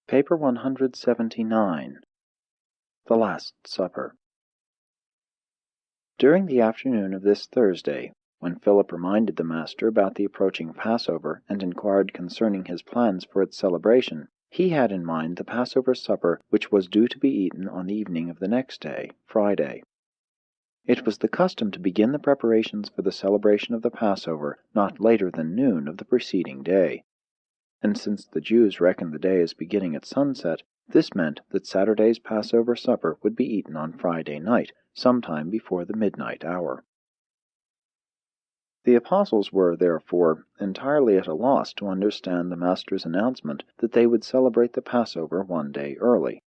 Paper 179. The Last Supper. During the afternoon of this Thursday, when Philip reminded the Master about the approaching Passover and inquired concerning his plans for its celebration, he had in mind the Passover supper which was due to be eaten on the evening of the next day, Friday. It was the custom to begin the preparations for the celebration of the Passover not later than noon of the preceding day. And since the Jews reckoned the day as beginning at sunset, this meant that Saturday's Passover supper would be eaten on Friday night, sometime before the midnight hour. The apostles were, therefore, entirely at a loss to understand the Master's announcement that they would celebrate the Passover one day early.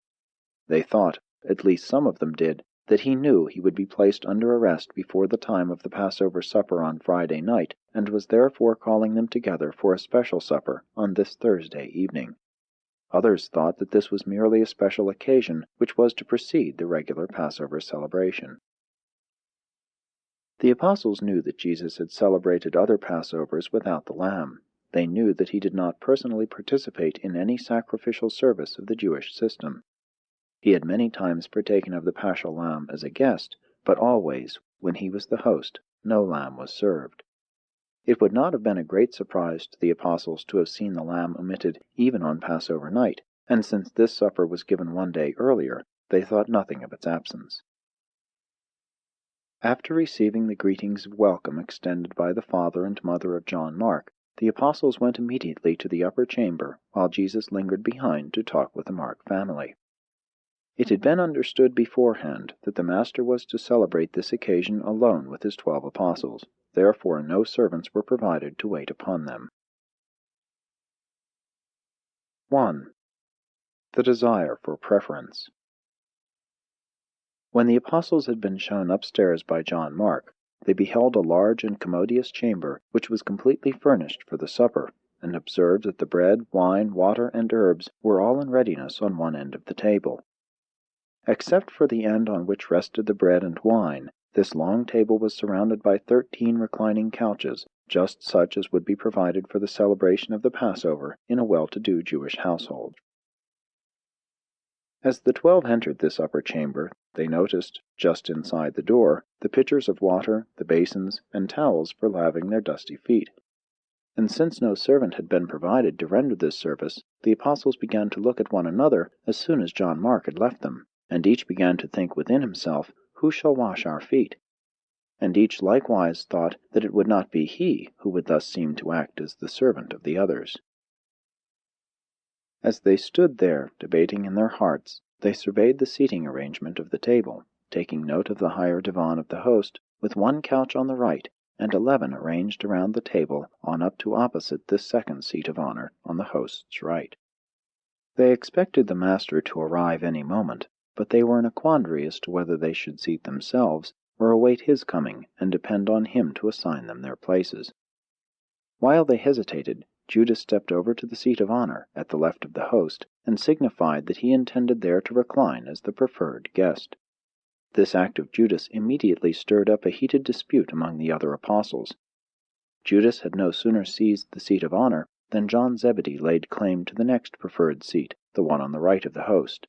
They thought, at least some of them did, that he knew he would be placed under arrest before the time of the Passover supper on Friday night, and was therefore calling them together for a special supper on this Thursday evening. Others thought that this was merely a special occasion which was to precede the regular Passover celebration. The apostles knew that Jesus had celebrated other Passovers without the lamb. They knew that he did not personally participate in any sacrificial service of the Jewish system. He had many times partaken of the paschal lamb as a guest, but always, when he was the host, no lamb was served. It would not have been a great surprise to the apostles to have seen the lamb omitted even on Passover night, and since this supper was given one day earlier, they thought nothing of its absence. After receiving the greetings of welcome extended by the father and mother of John Mark, the apostles went immediately to the upper chamber, while Jesus lingered behind to talk with the Mark family. It had been understood beforehand that the Master was to celebrate this occasion alone with his 12 apostles. Therefore no servants were provided to wait upon them. 1. The desire for preference. When the apostles had been shown upstairs by John Mark, they beheld a large and commodious chamber which was completely furnished for the supper, and observed that the bread, wine, water, and herbs were all in readiness on one end of the table. Except for the end on which rested the bread and wine, this long table was surrounded by 13 reclining couches, just such as would be provided for the celebration of the Passover in a well-to-do Jewish household. As the 12 entered this upper chamber, they noticed, just inside the door, the pitchers of water, the basins, and towels for laving their dusty feet. And since no servant had been provided to render this service, the apostles began to look at one another as soon as John Mark had left them, and each began to think within himself, "Who shall wash our feet?" And each likewise thought that it would not be he who would thus seem to act as the servant of the others. As they stood there, debating in their hearts, they surveyed the seating arrangement of the table, taking note of the higher divan of the host, with 1 couch on the right, and 11 arranged around the table on up to opposite this second seat of honor on the host's right. They expected the Master to arrive any moment, but they were in a quandary as to whether they should seat themselves, or await his coming and depend on him to assign them their places. While they hesitated, Judas stepped over to the seat of honor at the left of the host, and signified that he intended there to recline as the preferred guest. This act of Judas immediately stirred up a heated dispute among the other apostles. Judas had no sooner seized the seat of honor than John Zebedee laid claim to the next preferred seat, the one on the right of the host.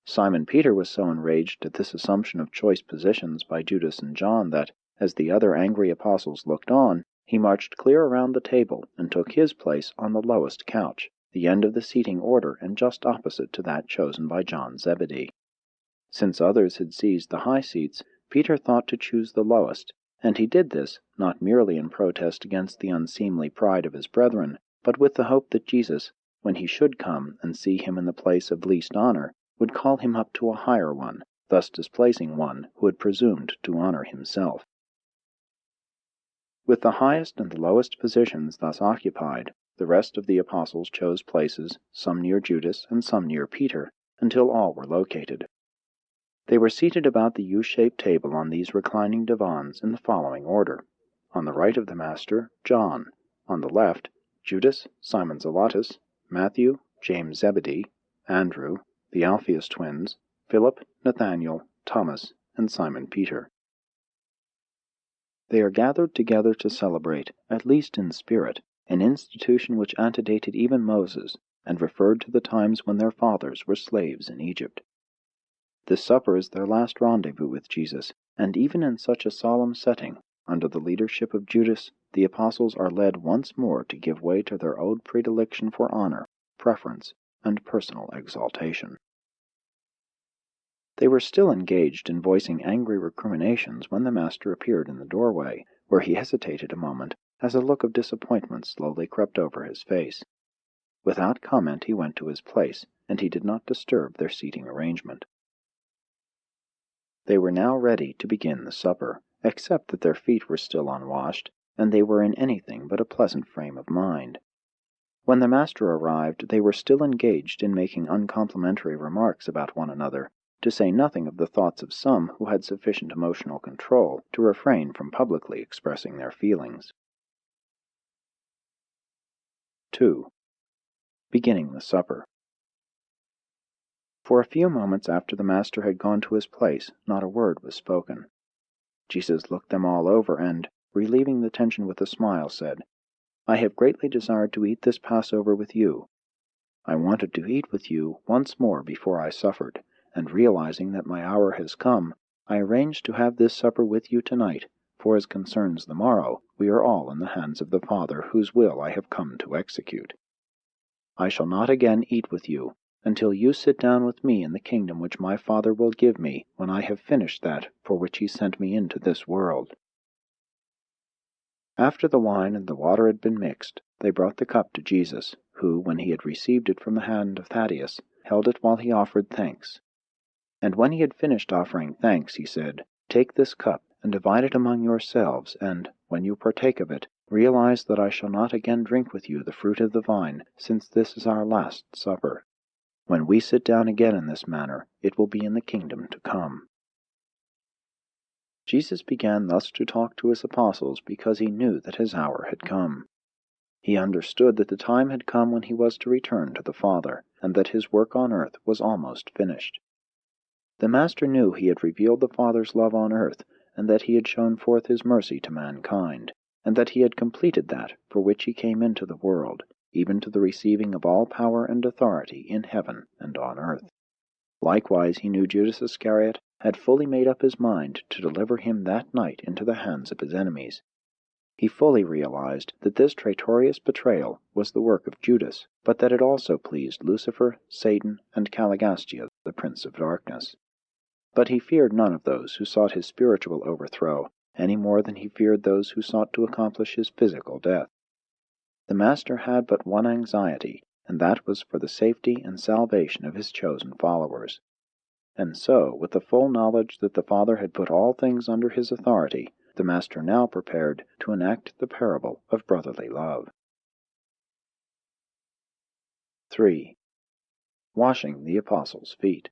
Simon Peter was so enraged at this assumption of choice positions by Judas and John that, as the other angry apostles looked on, he marched clear around the table and took his place on the lowest couch, the end of the seating order and just opposite to that chosen by John Zebedee. Since others had seized the high seats, Peter thought to choose the lowest, and he did this not merely in protest against the unseemly pride of his brethren, but with the hope that Jesus, when he should come and see him in the place of least honor, would call him up to a higher one, thus displacing one who had presumed to honor himself. With the highest and the lowest positions thus occupied, the rest of the apostles chose places, some near Judas and some near Peter, until all were located. They were seated about the U-shaped table on these reclining divans in the following order. On the right of the Master, John. On the left, Judas, Simon Zelotes, Matthew, James Zebedee, Andrew, the Alphaeus twins, Philip, Nathanael, Thomas, and Simon Peter. They are gathered together to celebrate, at least in spirit, an institution which antedated even Moses, and referred to the times when their fathers were slaves in Egypt. This supper is their last rendezvous with Jesus, and even in such a solemn setting, under the leadership of Judas, the apostles are led once more to give way to their old predilection for honor, preference, and personal exaltation. They were still engaged in voicing angry recriminations when the Master appeared in the doorway, where he hesitated a moment as a look of disappointment slowly crept over his face. Without comment he went to his place, and he did not disturb their seating arrangement. They were now ready to begin the supper, except that their feet were still unwashed, and they were in anything but a pleasant frame of mind. When the Master arrived, they were still engaged in making uncomplimentary remarks about one another, to say nothing of the thoughts of some who had sufficient emotional control to refrain from publicly expressing their feelings. 2. Beginning the supper. For a few moments after the Master had gone to his place, not a word was spoken. Jesus looked them all over and, relieving the tension with a smile, said, "I have greatly desired to eat this Passover with you. I wanted to eat with you once more before I suffered, and realizing that my hour has come, I arranged to have this supper with you tonight, for as concerns the morrow, we are all in the hands of the Father whose will I have come to execute. I shall not again eat with you until you sit down with me in the kingdom which my Father will give me when I have finished that for which he sent me into this world." After the wine and the water had been mixed, they brought the cup to Jesus, who, when he had received it from the hand of Thaddeus, held it while he offered thanks. And when he had finished offering thanks, he said, "Take this cup, and divide it among yourselves, and, when you partake of it, realize that I shall not again drink with you the fruit of the vine, since this is our last supper. When we sit down again in this manner, it will be in the kingdom to come." Jesus began thus to talk to his apostles because he knew that his hour had come. He understood that the time had come when he was to return to the Father, and that his work on earth was almost finished. The Master knew he had revealed the Father's love on earth, and that he had shown forth his mercy to mankind, and that he had completed that for which he came into the world, even to the receiving of all power and authority in heaven and on earth. Likewise he knew Judas Iscariot had fully made up his mind to deliver him that night into the hands of his enemies. He fully realized that this traitorous betrayal was the work of Judas, but that it also pleased Lucifer, Satan, and Caligastia, the prince of darkness. But he feared none of those who sought his spiritual overthrow, any more than he feared those who sought to accomplish his physical death. The Master had but one anxiety, and that was for the safety and salvation of his chosen followers. And so, with the full knowledge that the Father had put all things under his authority, the Master now prepared to enact the parable of brotherly love. 3. Washing the Apostles' feet.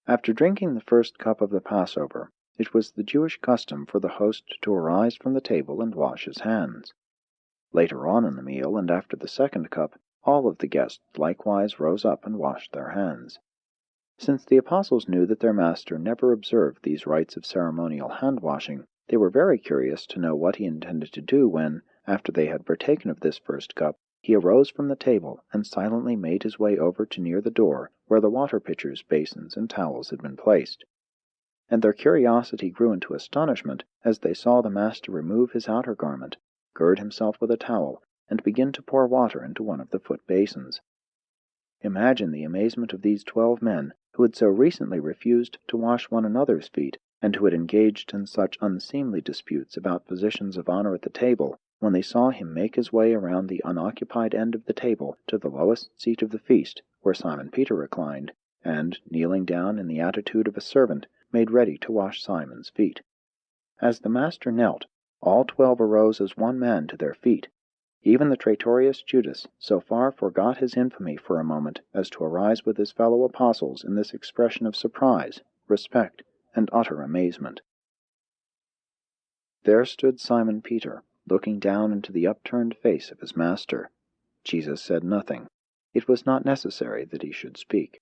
After drinking the first cup of the Passover, it was the Jewish custom for the host to arise from the table and wash his hands. Later on in the meal, and after the second cup, all of the guests likewise rose up and washed their hands. Since the apostles knew that their Master never observed these rites of ceremonial hand-washing, they were very curious to know what he intended to do when, after they had partaken of this first cup, he arose from the table and silently made his way over to near the door where the water pitchers, basins, and towels had been placed. And their curiosity grew into astonishment as they saw the Master remove his outer garment, gird himself with a towel, and begin to pour water into one of the foot basins. Imagine the amazement of these 12 men, who had so recently refused to wash one another's feet, and who had engaged in such unseemly disputes about positions of honor at the table, when they saw him make his way around the unoccupied end of the table to the lowest seat of the feast, where Simon Peter reclined, and, kneeling down in the attitude of a servant, made ready to wash Simon's feet. As the Master knelt, all 12 arose as one man to their feet. Even the traitorous Judas so far forgot his infamy for a moment as to arise with his fellow apostles in this expression of surprise, respect, and utter amazement. There stood Simon Peter, looking down into the upturned face of his Master. Jesus said nothing. It was not necessary that he should speak.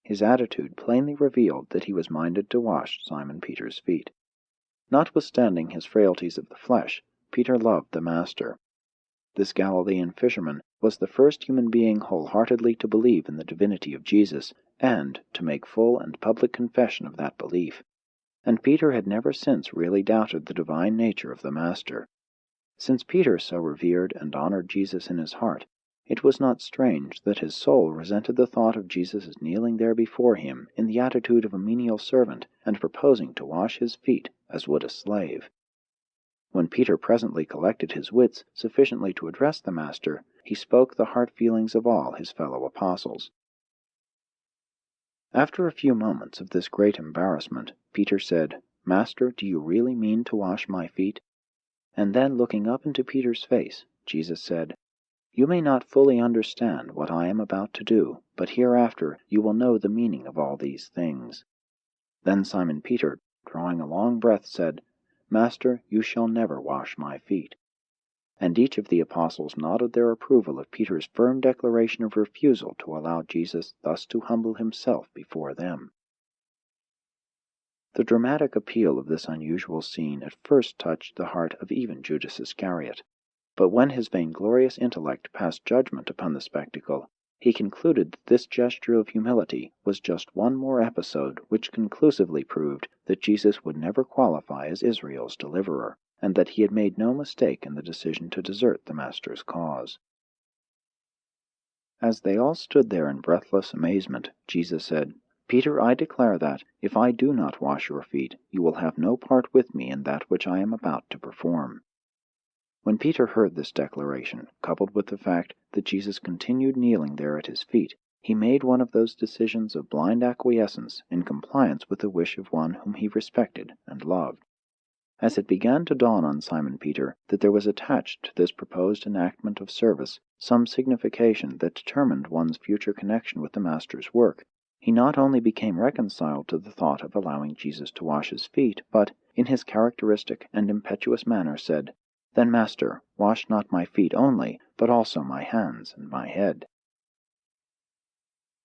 His attitude plainly revealed that he was minded to wash Simon Peter's feet. Notwithstanding his frailties of the flesh, Peter loved the Master. this Galilean fisherman was the first human being wholeheartedly to believe in the divinity of Jesus, and to make full and public confession of that belief. And Peter had never since really doubted the divine nature of the Master. Since Peter so revered and honored Jesus in his heart, it was not strange that his soul resented the thought of Jesus' kneeling there before him in the attitude of a menial servant and proposing to wash his feet as would a slave. When Peter presently collected his wits sufficiently to address the Master, he spoke the heart feelings of all his fellow apostles. After a few moments of this great embarrassment, Peter said, "Master, do you really mean to wash my feet?" And then, looking up into Peter's face, Jesus said, "You may not fully understand what I am about to do, but hereafter you will know the meaning of all these things." Then Simon Peter, drawing a long breath, said, "Master, you shall never wash my feet." And each of the apostles nodded their approval of Peter's firm declaration of refusal to allow Jesus thus to humble himself before them. The dramatic appeal of this unusual scene at first touched the heart of even Judas Iscariot, but when his vainglorious intellect passed judgment upon the spectacle, he concluded that this gesture of humility was just one more episode which conclusively proved that Jesus would never qualify as Israel's deliverer, and that he had made no mistake in the decision to desert the Master's cause. As they all stood there in breathless amazement, Jesus said, "Peter, I declare that, if I do not wash your feet, you will have no part with me in that which I am about to perform." When Peter heard this declaration, coupled with the fact that Jesus continued kneeling there at his feet, he made one of those decisions of blind acquiescence in compliance with the wish of one whom he respected and loved. As it began to dawn on Simon Peter that there was attached to this proposed enactment of service some signification that determined one's future connection with the Master's work, he not only became reconciled to the thought of allowing Jesus to wash his feet, but, in his characteristic and impetuous manner, said, "Then, Master, wash not my feet only, but also my hands and my head."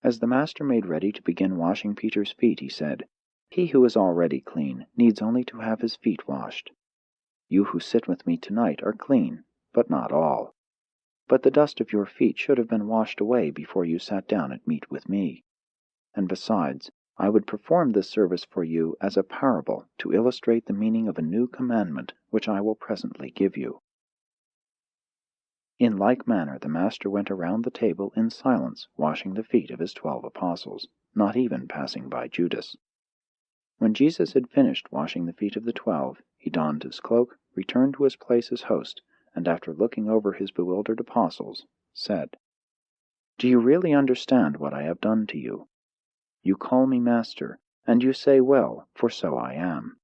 As the Master made ready to begin washing Peter's feet, he said, "He who is already clean needs only to have his feet washed. You who sit with me tonight are clean, but not all. But the dust of your feet should have been washed away before you sat down at meat with me. And besides, I would perform this service for you as a parable to illustrate the meaning of a new commandment which I will presently give you." In like manner the Master went around the table in silence, washing the feet of his 12 apostles, not even passing by Judas. When Jesus had finished washing the feet of the 12, he donned his cloak, returned to his place as host, and after looking over his bewildered apostles, said, "Do you really understand what I have done to you? You call me Master, and you say well, for so I am.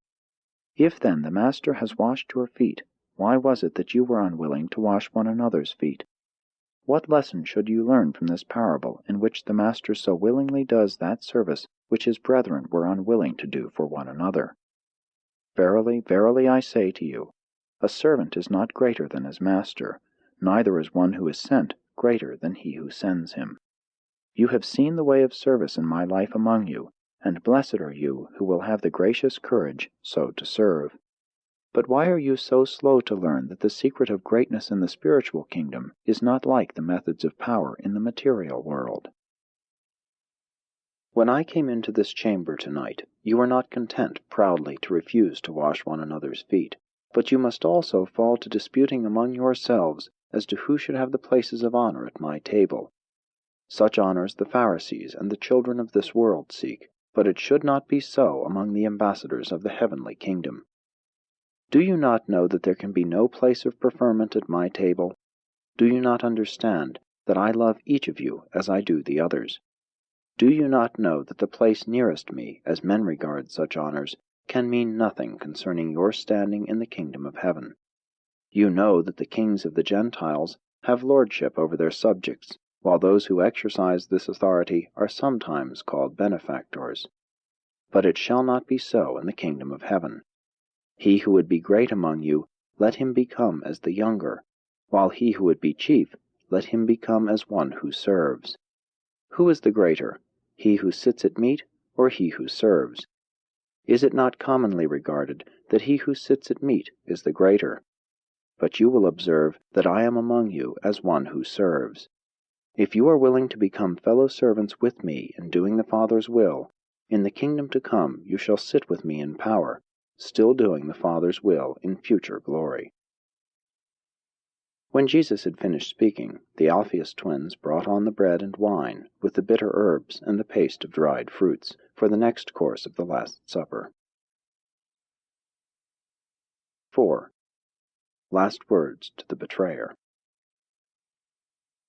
If then the Master has washed your feet, why was it that you were unwilling to wash one another's feet? What lesson should you learn from this parable in which the Master so willingly does that service which his brethren were unwilling to do for one another? Verily, verily, I say to you, a servant is not greater than his master, neither is one who is sent greater than he who sends him. You have seen the way of service in my life among you, and blessed are you who will have the gracious courage so to serve. But why are you so slow to learn that the secret of greatness in the spiritual kingdom is not like the methods of power in the material world? When I came into this chamber tonight, you were not content proudly to refuse to wash one another's feet, but you must also fall to disputing among yourselves as to who should have the places of honor at my table. Such honors the Pharisees and the children of this world seek, but it should not be so among the ambassadors of the heavenly kingdom. Do you not know that there can be no place of preferment at my table? Do you not understand that I love each of you as I do the others? Do you not know that the place nearest me, as men regard such honors, can mean nothing concerning your standing in the kingdom of heaven? You know that the kings of the Gentiles have lordship over their subjects, while those who exercise this authority are sometimes called benefactors. But it shall not be so in the kingdom of heaven. He who would be great among you, let him become as the younger, while he who would be chief, let him become as one who serves. Who is the greater, he who sits at meat, or he who serves? Is it not commonly regarded that he who sits at meat is the greater? but you will observe that I am among you as one who serves. If you are willing to become fellow servants with me in doing the Father's will, in the kingdom to come you shall sit with me in power, still doing the Father's will in future glory." When Jesus had finished speaking, the Alphaeus twins brought on the bread and wine, with the bitter herbs and the paste of dried fruits, for the next course of the Last Supper. 4. Last words to the betrayer.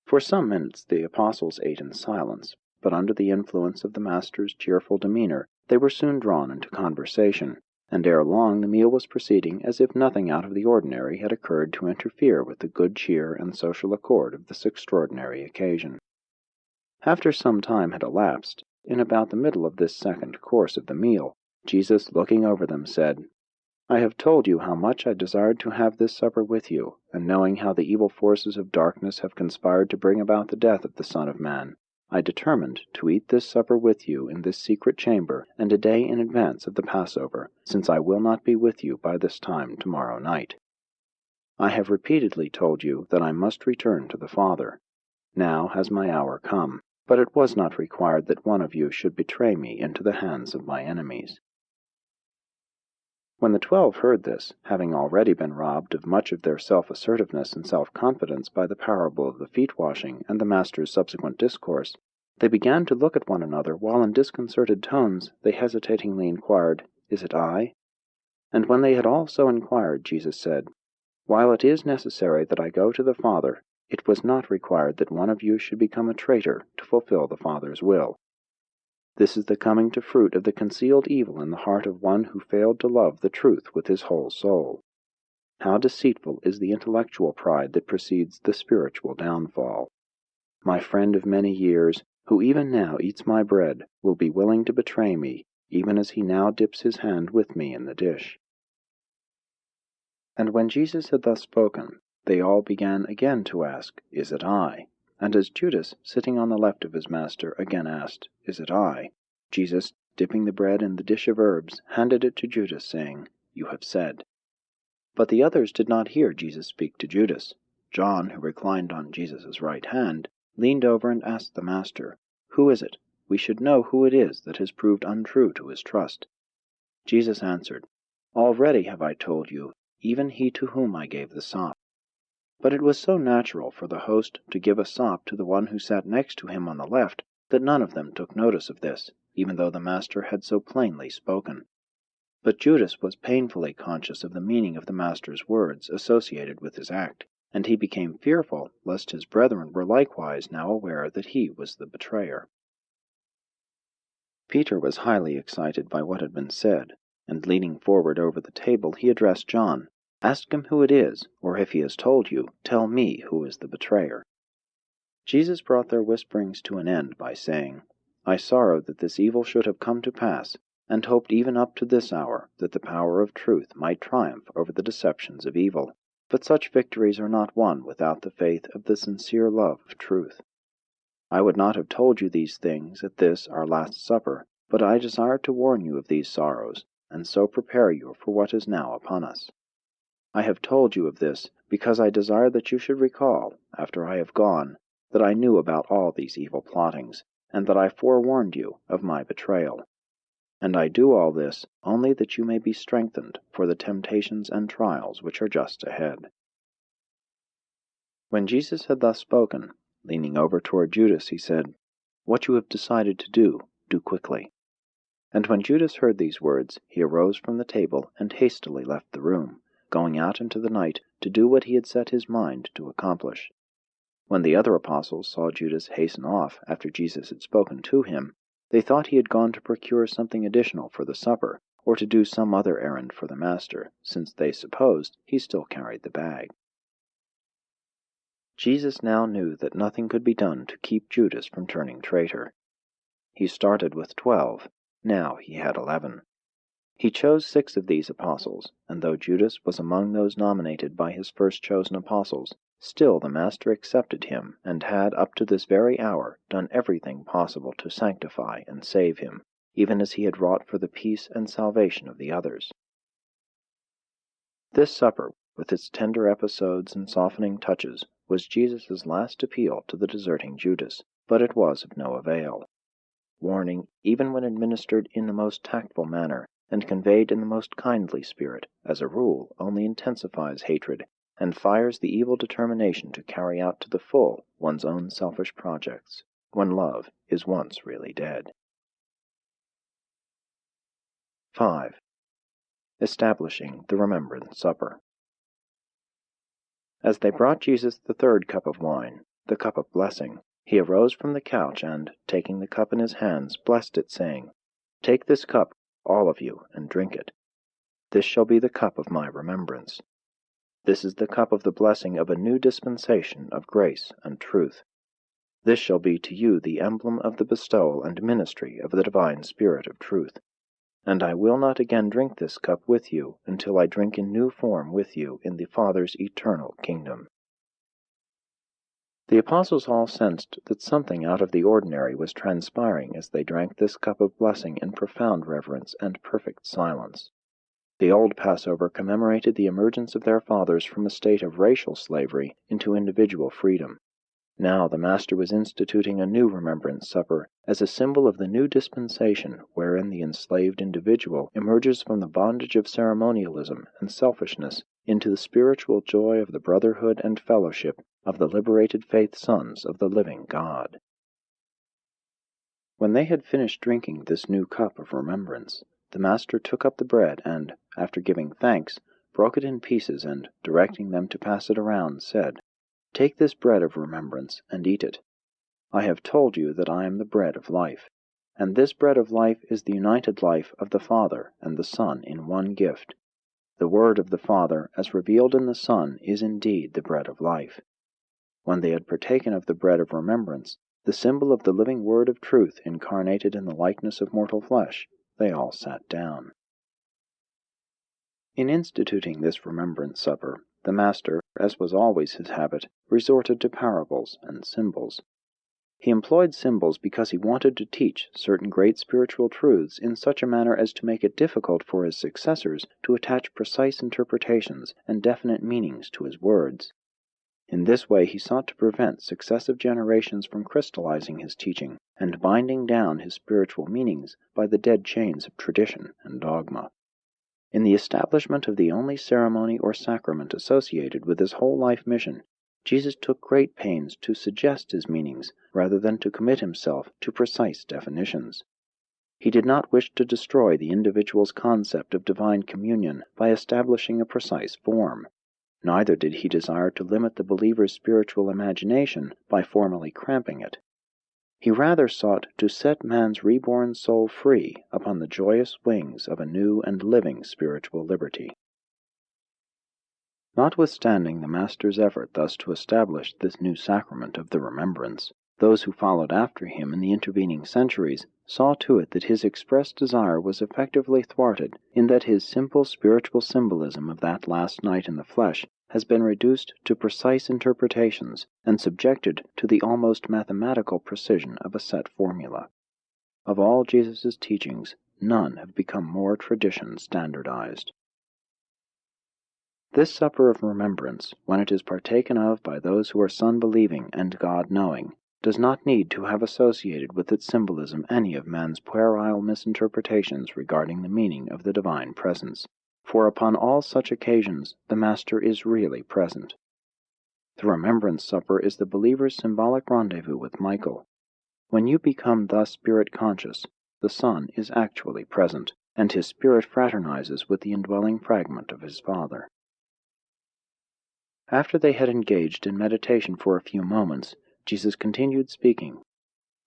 For some minutes the apostles ate in silence, but under the influence of the Master's cheerful demeanor, they were soon drawn into conversation, and ere long the meal was proceeding as if nothing out of the ordinary had occurred to interfere with the good cheer and social accord of this extraordinary occasion. After some time had elapsed, in about the middle of this second course of the meal, Jesus, looking over them, said, "I have told you how much I desired to have this supper with you, and knowing how the evil forces of darkness have conspired to bring about the death of the Son of Man, I determined to eat this supper with you in this secret chamber, and a day in advance of the Passover, since I will not be with you by this time tomorrow night. I have repeatedly told you that I must return to the Father. Now has my hour come, but it was not required that one of you should betray me into the hands of my enemies." When the 12 heard this, having already been robbed of much of their self-assertiveness and self-confidence by the parable of the feet-washing and the Master's subsequent discourse, they began to look at one another, while in disconcerted tones they hesitatingly inquired, "Is it I?" And when they had all so inquired, Jesus said, "While it is necessary that I go to the Father, it was not required that one of you should become a traitor to fulfill the Father's will. This is the coming to fruit of the concealed evil in the heart of one who failed to love the truth with his whole soul. How deceitful is the intellectual pride that precedes the spiritual downfall. My friend of many years, who even now eats my bread, will be willing to betray me, even as he now dips his hand with me in the dish." And when Jesus had thus spoken, they all began again to ask, "Is it I?" And as Judas, sitting on the left of his Master, again asked, "Is it I?" Jesus, dipping the bread in the dish of herbs, handed it to Judas, saying, "You have said." But the others did not hear Jesus speak to Judas. John, who reclined on Jesus' right hand, leaned over and asked the Master, "Who is it? We should know who it is that has proved untrue to his trust." Jesus answered, "Already have I told you, even he to whom I gave the sop." But it was so natural for the host to give a sop to the one who sat next to him on the left, that none of them took notice of this, even though the Master had so plainly spoken. But Judas was painfully conscious of the meaning of the Master's words associated with his act, and he became fearful lest his brethren were likewise now aware that he was the betrayer. Peter was highly excited by what had been said, and leaning forward over the table, he addressed John. "Ask him who it is, or if he has told you, tell me who is the betrayer." Jesus brought their whisperings to an end by saying, "I sorrowed that this evil should have come to pass, and hoped even up to this hour that the power of truth might triumph over the deceptions of evil. But such victories are not won without the faith of the sincere love of truth. I would not have told you these things at this our Last Supper, but I desire to warn you of these sorrows, and so prepare you for what is now upon us. I have told you of this because I desire that you should recall, after I have gone, that I knew about all these evil plottings, and that I forewarned you of my betrayal. And I do all this only that you may be strengthened for the temptations and trials which are just ahead." When Jesus had thus spoken, leaning over toward Judas, he said, "What you have decided to do, do quickly." And when Judas heard these words, he arose from the table and hastily left the room, going out into the night to do what he had set his mind to accomplish. When the other apostles saw Judas hasten off after Jesus had spoken to him, they thought he had gone to procure something additional for the supper, or to do some other errand for the Master, since they supposed he still carried the bag. Jesus now knew that nothing could be done to keep Judas from turning traitor. He started with 12, now he had 11. He chose 6 of these apostles, and though Judas was among those nominated by his first chosen apostles, still the Master accepted him, and had up to this very hour done everything possible to sanctify and save him, even as he had wrought for the peace and salvation of the others. This supper with its tender episodes and softening touches, was Jesus' last appeal to the deserting Judas, but it was of no avail. Warning, even when administered in the most tactful manner, and conveyed in the most kindly spirit, as a rule, only intensifies hatred, and fires the evil determination to carry out to the full one's own selfish projects, when love is once really dead. 5. Establishing the Remembrance Supper. As they brought Jesus the third cup of wine, the cup of blessing, he arose from the couch and, taking the cup in his hands, blessed it, saying, "Take this cup, all of you, and drink it. This shall be the cup of my remembrance. This is the cup of the blessing of a new dispensation of grace and truth. This shall be to you the emblem of the bestowal and ministry of the divine Spirit of truth. And I will not again drink this cup with you until I drink in new form with you in the Father's eternal kingdom." The apostles all sensed that something out of the ordinary was transpiring as they drank this cup of blessing in profound reverence and perfect silence. The old Passover commemorated the emergence of their fathers from a state of racial slavery into individual freedom. Now the Master was instituting a new remembrance supper as a symbol of the new dispensation wherein the enslaved individual emerges from the bondage of ceremonialism and selfishness into the spiritual joy of the brotherhood and fellowship of the liberated faith sons of the living God. When they had finished drinking this new cup of remembrance, the Master took up the bread and, after giving thanks, broke it in pieces and, directing them to pass it around, said, "Take this bread of remembrance and eat it. I have told you that I am the bread of life, and this bread of life is the united life of the Father and the Son in one gift. The Word of the Father, as revealed in the Son, is indeed the bread of life." When they had partaken of the bread of remembrance, the symbol of the living Word of truth incarnated in the likeness of mortal flesh, they all sat down. In instituting this remembrance supper, the Master, as was always his habit, resorted to parables and symbols. He employed symbols because he wanted to teach certain great spiritual truths in such a manner as to make it difficult for his successors to attach precise interpretations and definite meanings to his words. In this way he sought to prevent successive generations from crystallizing his teaching and binding down his spiritual meanings by the dead chains of tradition and dogma. In the establishment of the only ceremony or sacrament associated with his whole life mission, Jesus took great pains to suggest his meanings rather than to commit himself to precise definitions. He did not wish to destroy the individual's concept of divine communion by establishing a precise form. Neither did he desire to limit the believer's spiritual imagination by formally cramping it. He rather sought to set man's reborn soul free upon the joyous wings of a new and living spiritual liberty. Notwithstanding the Master's effort thus to establish this new sacrament of the remembrance, those who followed after him in the intervening centuries saw to it that his expressed desire was effectively thwarted, in that his simple spiritual symbolism of that last night in the flesh has been reduced to precise interpretations and subjected to the almost mathematical precision of a set formula. Of all Jesus' teachings, none have become more tradition standardized. This supper of remembrance, when it is partaken of by those who are Son-believing and God-knowing, does not need to have associated with its symbolism any of man's puerile misinterpretations regarding the meaning of the divine presence, for upon all such occasions the Master is really present. The remembrance supper is the believer's symbolic rendezvous with Michael. When you become thus spirit-conscious, the Son is actually present, and his spirit fraternizes with the indwelling fragment of his Father. After they had engaged in meditation for a few moments, Jesus continued speaking.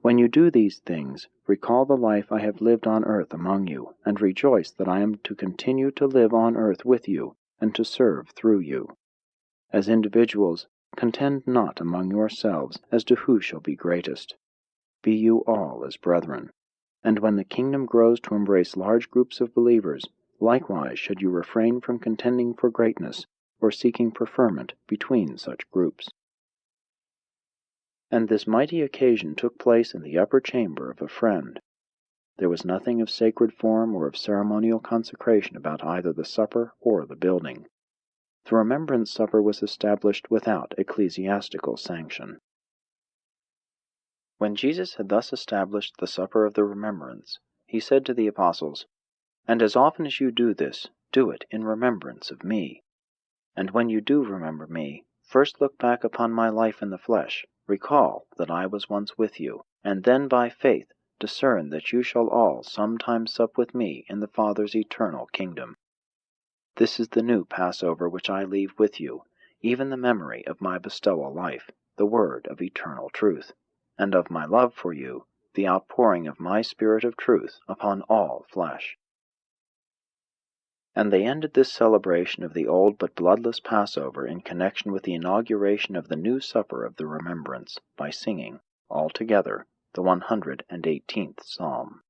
"When you do these things, recall the life I have lived on earth among you, and rejoice that I am to continue to live on earth with you, and to serve through you. As individuals, contend not among yourselves as to who shall be greatest. Be you all as brethren. And when the kingdom grows to embrace large groups of believers, likewise should you refrain from contending for greatness, or seeking preferment between such groups." And this mighty occasion took place in the upper chamber of a friend. There was nothing of sacred form or of ceremonial consecration about either the supper or the building. The Remembrance Supper was established without ecclesiastical sanction. When Jesus had thus established the supper of the remembrance, he said to the apostles, "And as often as you do this, do it in remembrance of me. And when you do remember me, first look back upon my life in the flesh, recall that I was once with you, and then by faith discern that you shall all sometime sup with me in the Father's eternal kingdom. This is the new Passover which I leave with you, even the memory of my bestowal life, the word of eternal truth, and of my love for you, the outpouring of my Spirit of truth upon all flesh." And they ended this celebration of the old but bloodless Passover in connection with the inauguration of the new supper of the remembrance, by singing, all together, the 118th Psalm.